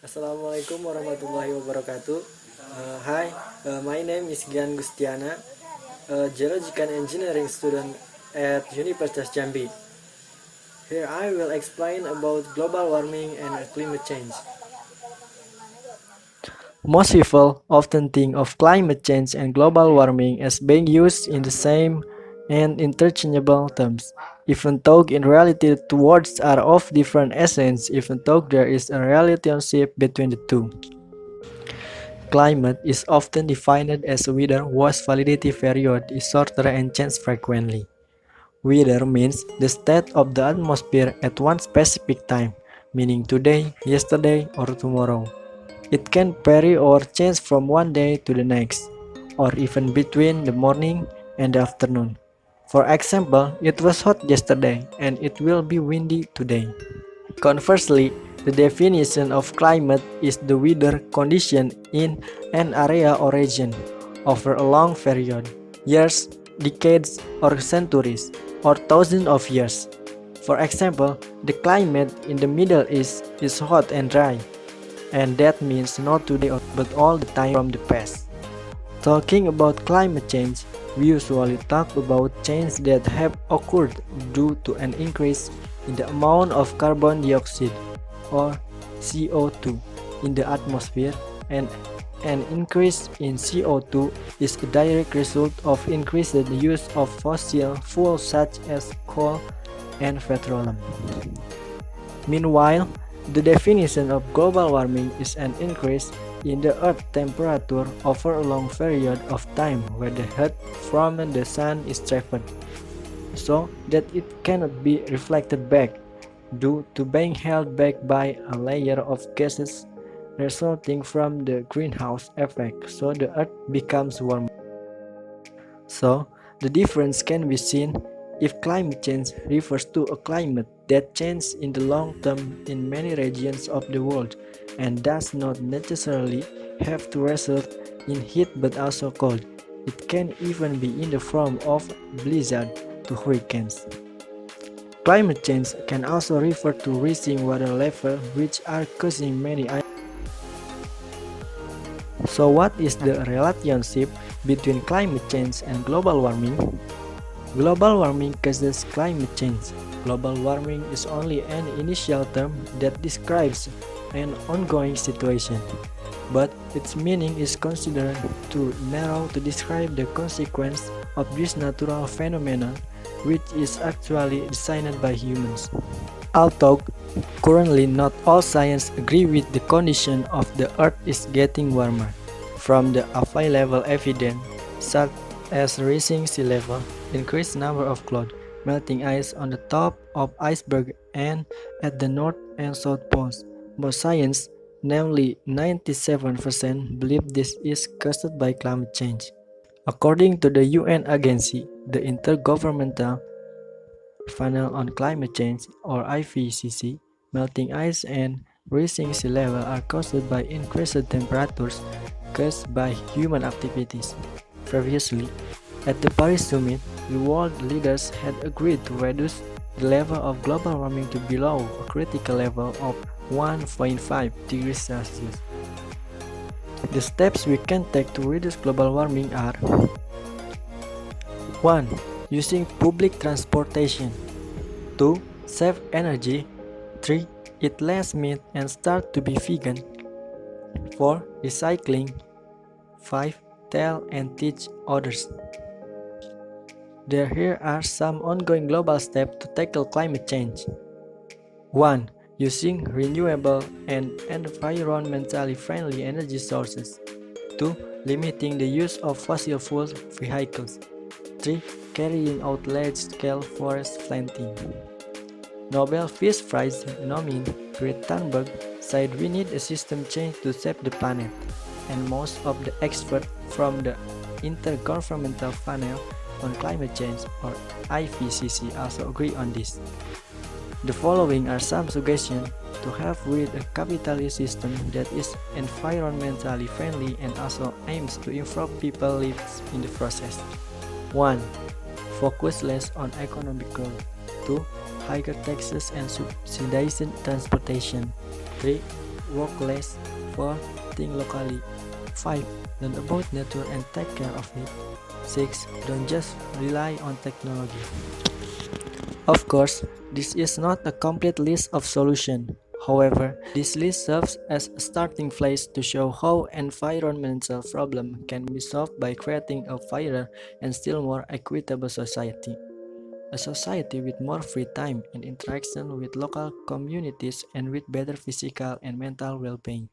Assalamualaikum warahmatullahi wabarakatuh. Hi, my name is Gian Gustiana, a geological engineering student at Universitas Jambi. Here I will explain about global warming and climate change. Most people often think of climate change and global warming as being used in the same and interchangeable terms, even though in reality the words are of different essence, even though there is a relationship between the two. Climate is often defined as weather whose validity period is shorter and changes frequently. Weather means the state of the atmosphere at one specific time, meaning today, yesterday, or tomorrow. It can vary or change from one day to the next, or even between the morning and the afternoon. For example, it was hot yesterday and it will be windy today. Conversely, the definition of climate is the weather condition in an area or region over a long period, years, decades, or centuries, or thousands of years. For example, the climate in the Middle East is hot and dry, and that means not today but all the time from the past. Talking about climate change, we usually talk about changes that have occurred due to an increase in the amount of carbon dioxide or CO2 in the atmosphere, and an increase in CO2 is a direct result of increased use of fossil fuels such as coal and petroleum. Meanwhile, the definition of global warming is an increase in the Earth's temperature over a long period of time where the heat from the sun is trapped, so that it cannot be reflected back due to being held back by a layer of gases resulting from the greenhouse effect, so the Earth becomes warmer. So, the difference can be seen if climate change refers to a climate that changes in the long term in many regions of the world and does not necessarily have to result in heat but also cold. It can even be in the form of blizzard to hurricanes. Climate change can also refer to rising water level which are causing many. So what is the relationship between climate change and global warming? Global warming causes climate change. Global warming is only an initial term that describes an ongoing situation, but its meaning is considered too narrow to describe the consequence of this natural phenomenon, which is actually designed by humans. Although currently not all science agree with the condition of the Earth is getting warmer, from the available evidence such as rising sea level, increased number of clouds, melting ice on the top of iceberg and at the north and south poles. Most science, namely 97%, believe this is caused by climate change. According to the UN agency, the Intergovernmental Panel on Climate Change, or IPCC, melting ice and rising sea level are caused by increased temperatures caused by human activities. Previously, at the Paris Summit, the world leaders had agreed to reduce the level of global warming to below a critical level of 1.5 degrees Celsius. The steps we can take to reduce global warming are: 1. Using public transportation. 2. Save energy. 3. Eat less meat and start to be vegan. 4. Recycling. 5. Tell and teach others. Here are some ongoing global steps to tackle climate change. 1. Using renewable and environmentally friendly energy sources. 2. Limiting the use of fossil fuel vehicles. 3. Carrying out large-scale forest planting. Nobel Peace Prize nominee Greta Thunberg said we need a system change to save the planet, and most of the experts from the Intergovernmental Panel on Climate Change, or IPCC, also agree on this. The following are some suggestions to help with a capitalist system that is environmentally friendly and also aims to improve people's lives in the process. 1. Focus less on economic growth. 2. Higher taxes and subsidized transportation. 3. Work less. 4. Think locally. 5. Learn about nature and take care of it. 6. Don't just rely on technology. Of course, this is not a complete list of solutions. However, this list serves as a starting place to show how environmental problems can be solved by creating a fairer and still more equitable society. A society with more free time and interaction with local communities and with better physical and mental well-being.